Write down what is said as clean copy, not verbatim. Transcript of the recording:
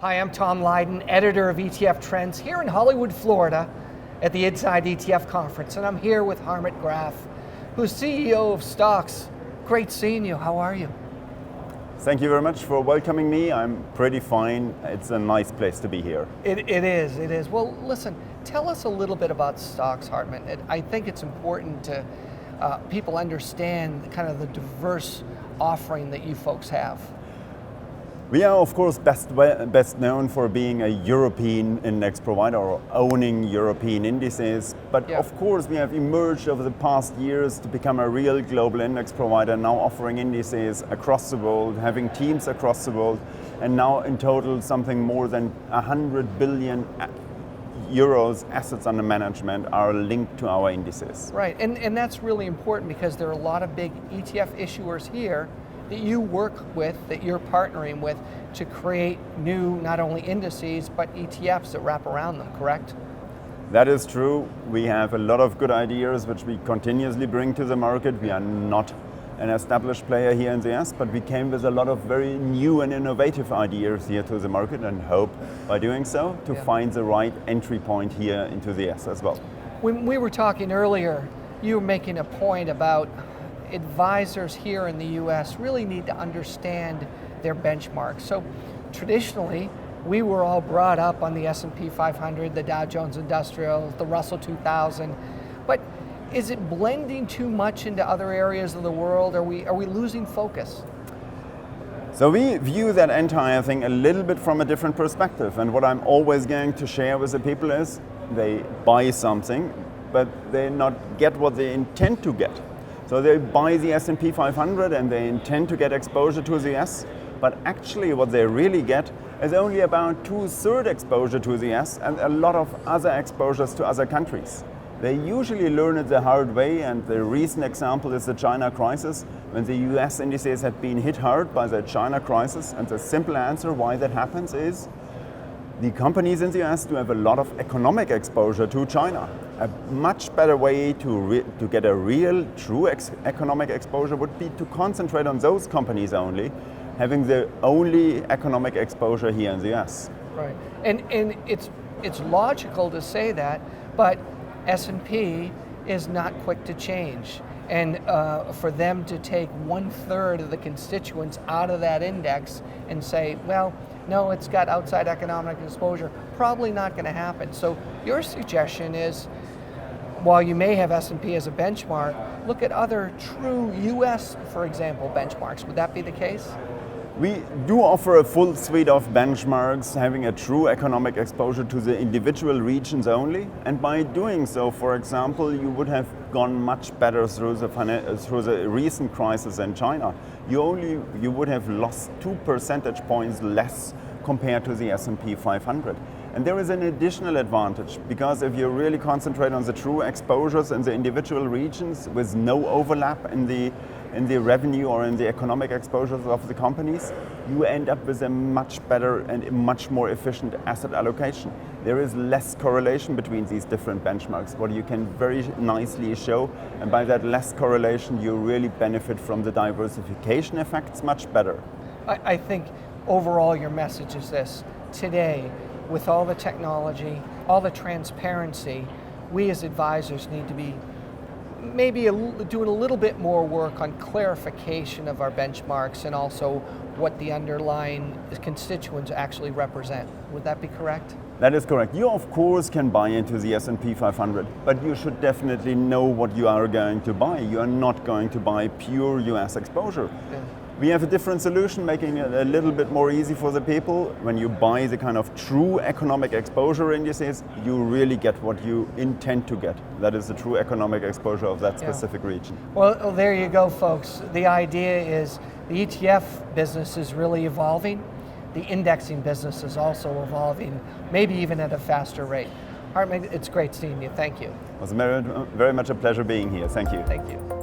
Hi, I'm Tom Lydon, editor of ETF Trends here in Hollywood, Florida at the Inside ETF Conference. And I'm here with Hartmut Graf, who's CEO of STOXX. Great seeing you. How are you? Thank you very much for welcoming me. I'm pretty fine. It's a nice place to be here. It is. Well, listen, tell us a little bit about STOXX, Hartmut. I think it's important to people understand kind of the diverse offering that you folks have. We are, of course, best known for being a European index provider or owning European indices. But Yeah. of course, we have emerged over the past years to become a real global index provider, now offering indices across the world, having teams across the world, and now in total something more than 100 billion euros assets under management are linked to our indices. Right, and that's really important because there are a lot of big ETF issuers here that you work with, that you're partnering with to create new, not only indices, but ETFs that wrap around them, correct? That is true. We have a lot of good ideas which we continuously bring to the market. We are not an established player here in the US, but we came with a lot of very new and innovative ideas here to the market and hope by doing so to find the right entry point here into the US as well. When we were talking earlier, you were making a point about advisors here in the US really need to understand their benchmarks. So traditionally, we were all brought up on the S&P 500, the Dow Jones Industrial, the Russell 2000, but is it blending too much into other areas of the world? Are we losing focus? So we view that entire thing a little bit from a different perspective, and what I'm always going to share with the people is they buy something, but they not get what they intend to get. So they buy the S&P 500 and they intend to get exposure to the US, but actually what they really get is only about 2/3 exposure to the US and a lot of other exposures to other countries. They usually learn it the hard way, and the recent example is the China crisis, when the US indices had been hit hard by the China crisis, and the simple answer why that happens is the companies in the US do have a lot of economic exposure to China. A much better way to get a real, true economic exposure would be to concentrate on those companies only, having the only economic exposure here in the US. Right, and it's logical to say that, but S&P is not quick to change. And for them to take 1/3 of the constituents out of that index and say, well, no, it's got outside economic exposure, probably not going to happen. So your suggestion is, while you may have S&P as a benchmark, look at other true US, for example, benchmarks. Would that be the case? We do offer a full suite of benchmarks, having a true economic exposure to the individual regions only. And by doing so, for example, you would have gone much better through the recent crisis in China. You would have lost 2 percentage points less compared to the S&P 500. And there is an additional advantage, because if you really concentrate on the true exposures in the individual regions with no overlap in the revenue or in the economic exposures of the companies, you end up with a much better and a much more efficient asset allocation. There is less correlation between these different benchmarks, what you can very nicely show, and by that less correlation you really benefit from the diversification effects much better. I think overall your message is this: today, with all the technology, all the transparency, we as advisors need to be maybe doing a little bit more work on clarification of our benchmarks and also what the underlying constituents actually represent. Would that be correct? That is correct. You of course can buy into the S&P 500, but you should definitely know what you are going to buy. You are not going to buy pure US exposure. Yeah. We have a different solution, making it a little bit more easy for the people. When you buy the kind of true economic exposure indices, you really get what you intend to get. That is the true economic exposure of that specific region. Well, there you go, folks. The idea is the ETF business is really evolving. The indexing business is also evolving, maybe even at a faster rate. Hartmut, it's great seeing you. Thank you. It was very much a pleasure being here. Thank you. Thank you.